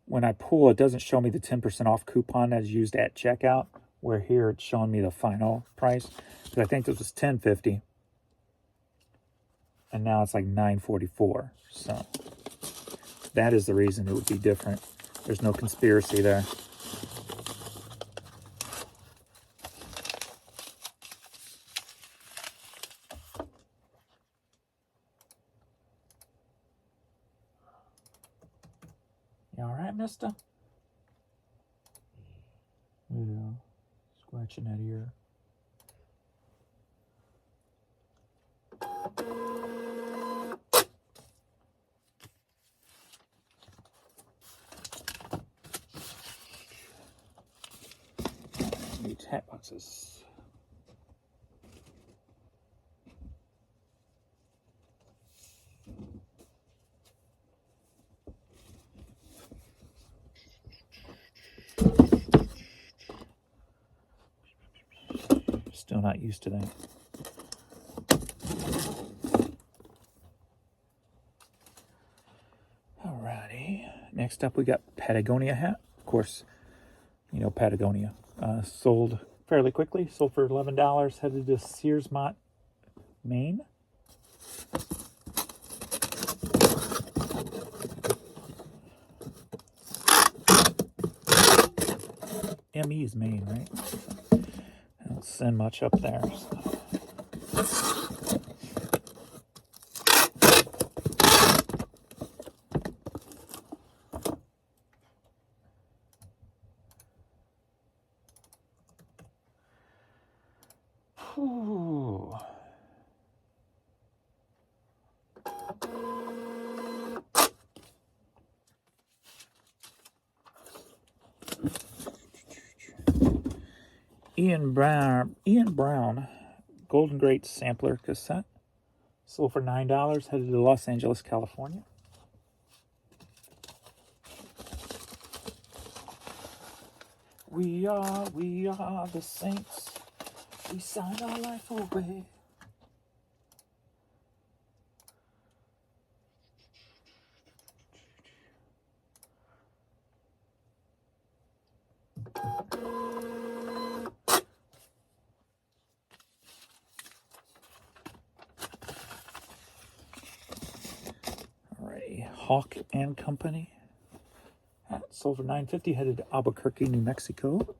when I pull, it doesn't show me the 10% off coupon that's used at checkout, where here it's showing me the final price. Because I think this was $10.50, and now it's like $9.44. So that is the reason it would be different. There's no conspiracy there. mister? Yeah. Scratching that ear. These hat boxes. Still not used to that. Alrighty. Next up, we got Patagonia hat. Of course, you know Patagonia. Sold fairly quickly. Sold for $11. Headed to Searsmont, Maine. ME is Maine, right? I don't send much up there. So. Ooh. Ian Brown Golden Great Sampler cassette. Sold for $9. Headed to Los Angeles, California. We are the saints. We sign our life away. Alrighty, Hawk and Company. Sold for $9.50. Headed to Albuquerque, New Mexico.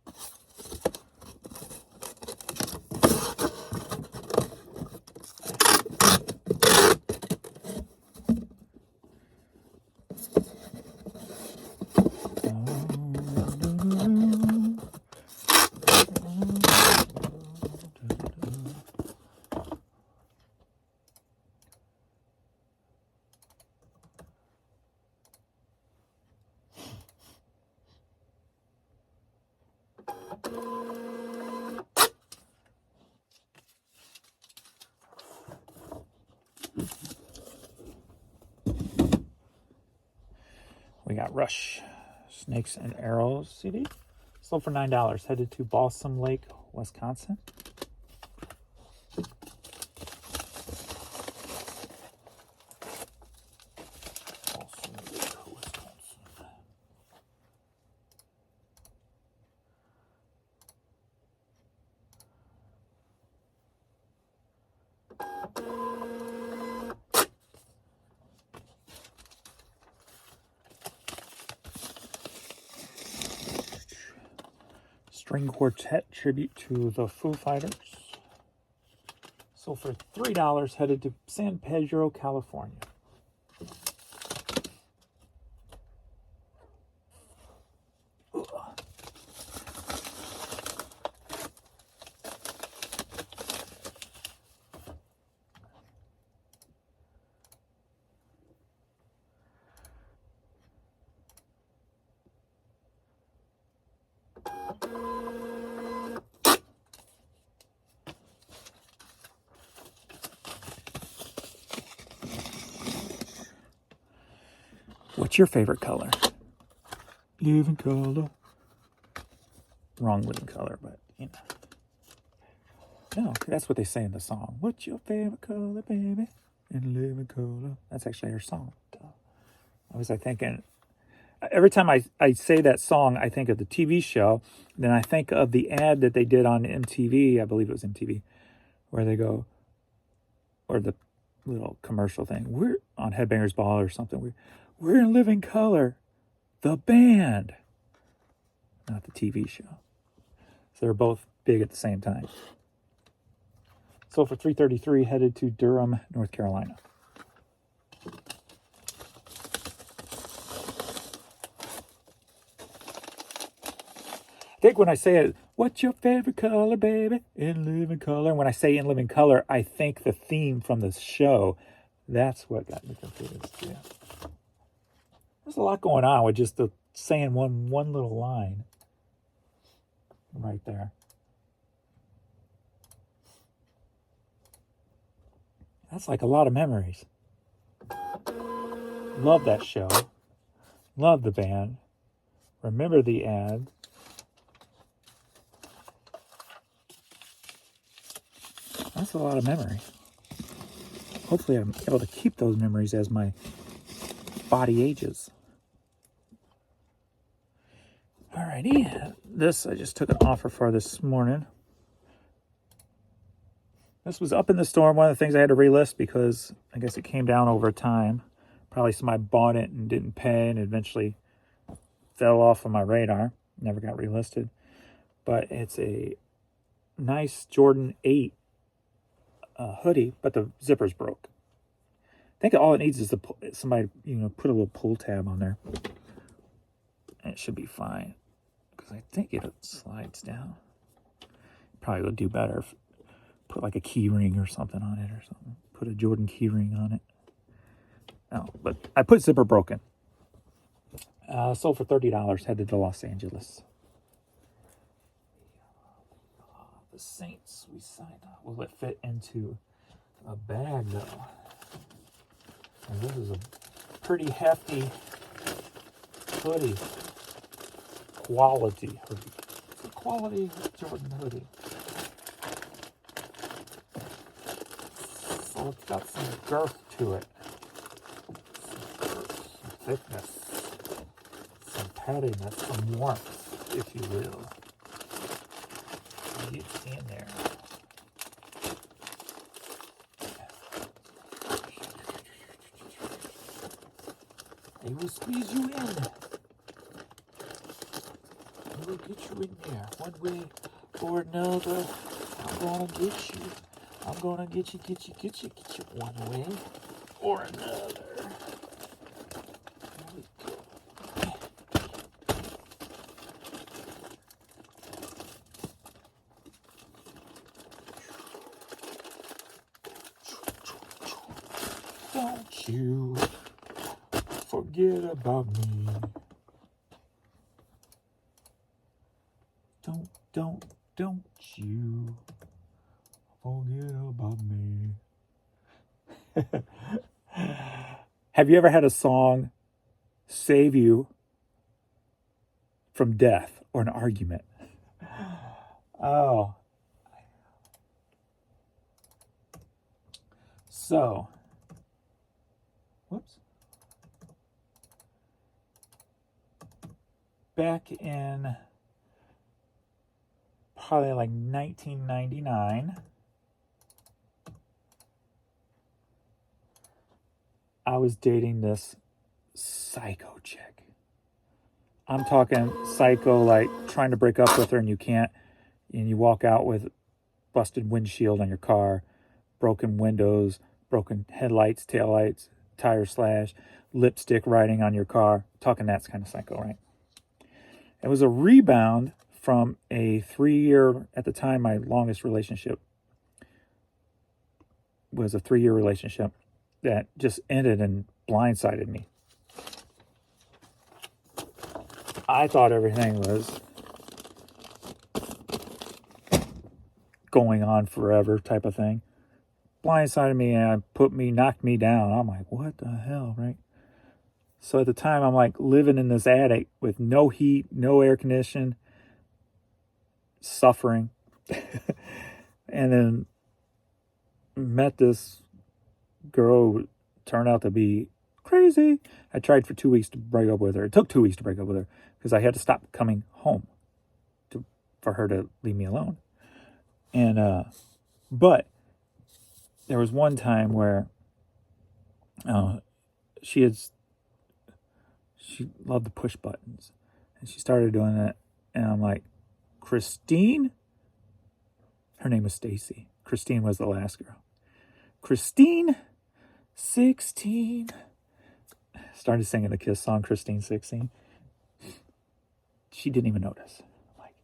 We got Rush, Snakes and Arrows CD. Sold for $9. Headed to Balsam Lake, Wisconsin. Balsam Lake, Wisconsin. String Quartet tribute to the Foo Fighters. Sold for $3. Headed to San Pedro, California. What's your favorite color? Living color. Wrong living color, but you know. No, that's what they say in the song. What's your favorite color, baby? In living color. That's actually her song. I was thinking, every time I say that song, I think of the TV show. Then I think of the ad that they did on MTV. I believe it was MTV, where they go, or the little commercial thing. We're on Headbangers Ball or something. We're in living color. The band. Not the TV show. So they're both big at the same time. Sold for $3.33, headed to Durham, North Carolina. think when I say it, what's your favorite color, baby? In living color. And when I say in living color, I think the theme from the show. That's what got me confused. Yeah. There's a lot going on with just saying one little line right there. That's like a lot of memories. Love that show. Love the band. Remember the ad. That's a lot of memory. Hopefully I'm able to keep those memories as my body ages. Alrighty. This I just took an offer for this morning. This was up in the store. One of the things I had to relist because I guess it came down over time. Probably somebody bought it and didn't pay and eventually fell off of my radar. Never got relisted. But it's a nice Jordan 8 hoodie, but the zipper's broke. I think all it needs is somebody, put a little pull tab on there. And it should be fine. Because I think it slides down. Probably would do better if put like a key ring or something on it or something. Put a Jordan key ring on it. No, but I put zipper broken. Sold for $30. Headed to Los Angeles. The Saints we signed up. Will it fit into a bag though? And this is a pretty hefty hoodie. Quality hoodie. It's a quality Jordan hoodie. So it's got some girth to it. Some thickness. Some paddiness. Some warmth, if you will. It's in there. They will squeeze you in. They will get you in there. One way or another. I'm gonna get you. I'm gonna get you one way or another. There we go. Don't you forget about me. Don't you forget about me. Have you ever had a song save you from death or an argument? Oh. So, whoops. Back in probably like 1999, I was dating this psycho chick. I'm talking psycho, like trying to break up with her and you can't, and you walk out with busted windshield on your car, broken windows, broken headlights, taillights, tire slash, lipstick writing on your car. Talking that's kind of psycho, right? It was a rebound from a 3-year, at the time, my longest relationship was a 3-year relationship that just ended and blindsided me. I thought everything was going on forever type of thing. Blindsided me and knocked me down. I'm like, what the hell, right? So at the time, I'm like living in this attic with no heat, no air conditioning, suffering. And then met this girl who turned out to be crazy. I tried for 2 weeks to break up with her. It took 2 weeks to break up with her because I had to stop coming home for her to leave me alone. And but there was one time where she loved to push buttons, and she started doing that, and I'm like, Christine? Her name was Stacy. Christine was the last girl. Christine 16. Started singing the Kiss song, Christine 16. She didn't even notice. I'm like,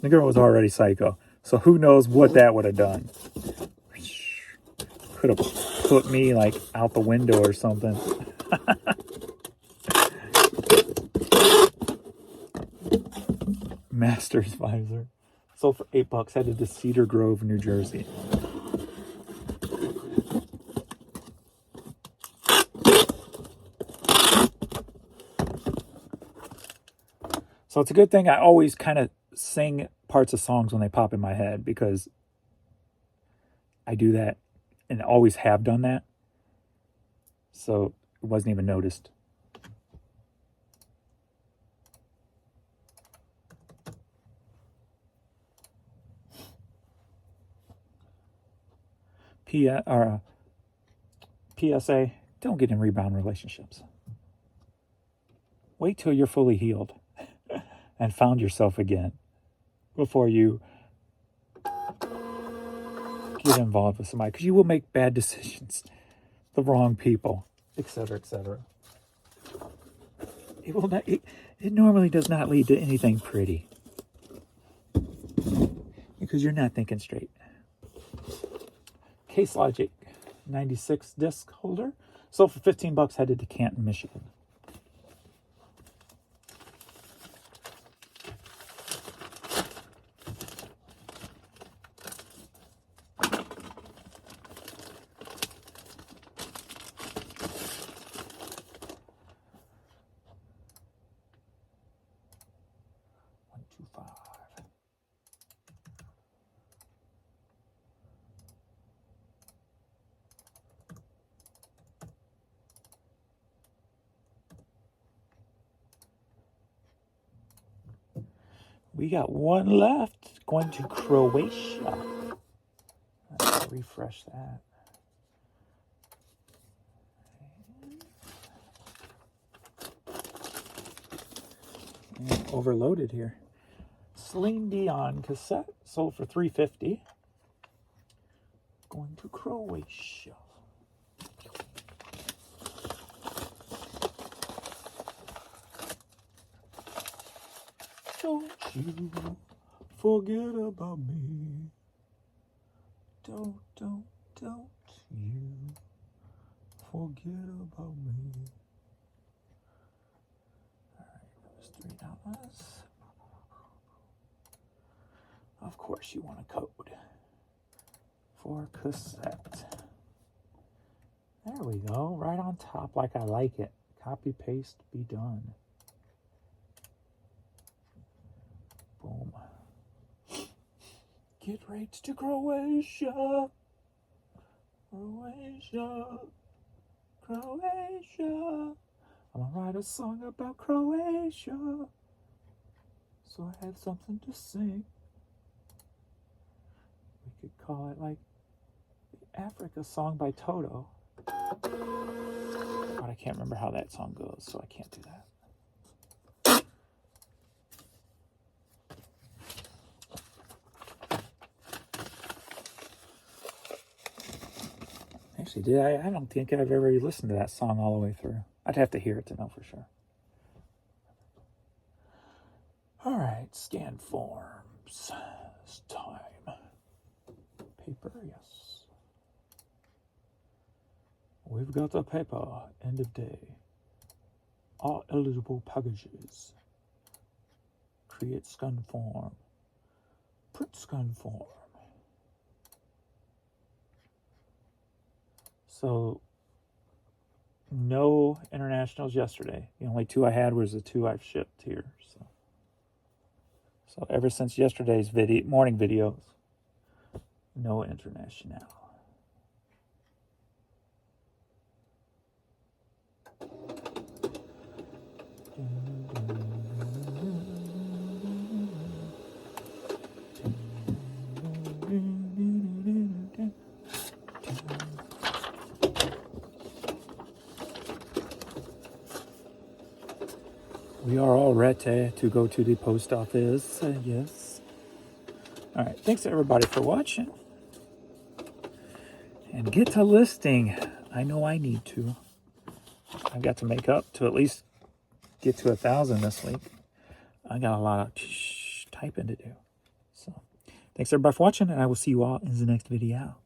The girl was already psycho. So who knows what that would have done. Could have put me like out the window or something. Master's visor. Sold for $8. Headed to Cedar Grove, New Jersey. So it's a good thing I always kind of sing parts of songs when they pop in my head, because I do that and always have done that. So it wasn't even noticed. PSA, don't get in rebound relationships. Wait till you're fully healed and found yourself again before you get involved with somebody, because you will make bad decisions, the wrong people, etc., etc. It will not. It normally does not lead to anything pretty, because you're not thinking straight. Case Logic 96 disc holder, sold for $15. Headed to Canton, Michigan. We got one left, going to Croatia. Let's refresh that. And overloaded here. Celine Dion cassette, sold for $3.50. Going to Croatia. Don't you forget about me. Don't you forget about me. Alright, that was $3. Of course you want a code for cassette. There we go, right on top like I like it. Copy, paste, be done. Boom. Get rates to Croatia. Croatia. Croatia. I'm gonna write a song about Croatia, so I have something to sing. We could call it like the Africa song by Toto. But I can't remember how that song goes, so I can't do that. Actually, I don't think I've ever listened to that song all the way through. I'd have to hear it to know for sure. All right, scan forms. It's time. Paper, yes. We've got the paper. End of day. All eligible packages. Create scan form. Print scan form. So, no internationals yesterday. The only two I had was the two I've shipped here. So ever since yesterday's morning videos, no international. We are all ready to go to the post office. Yes. All right. Thanks everybody for watching. And get to listing. I know I need to. I've got to make up to at least get to 1,000 this week. I got a lot of typing to do. So thanks everybody for watching, and I will see you all in the next video.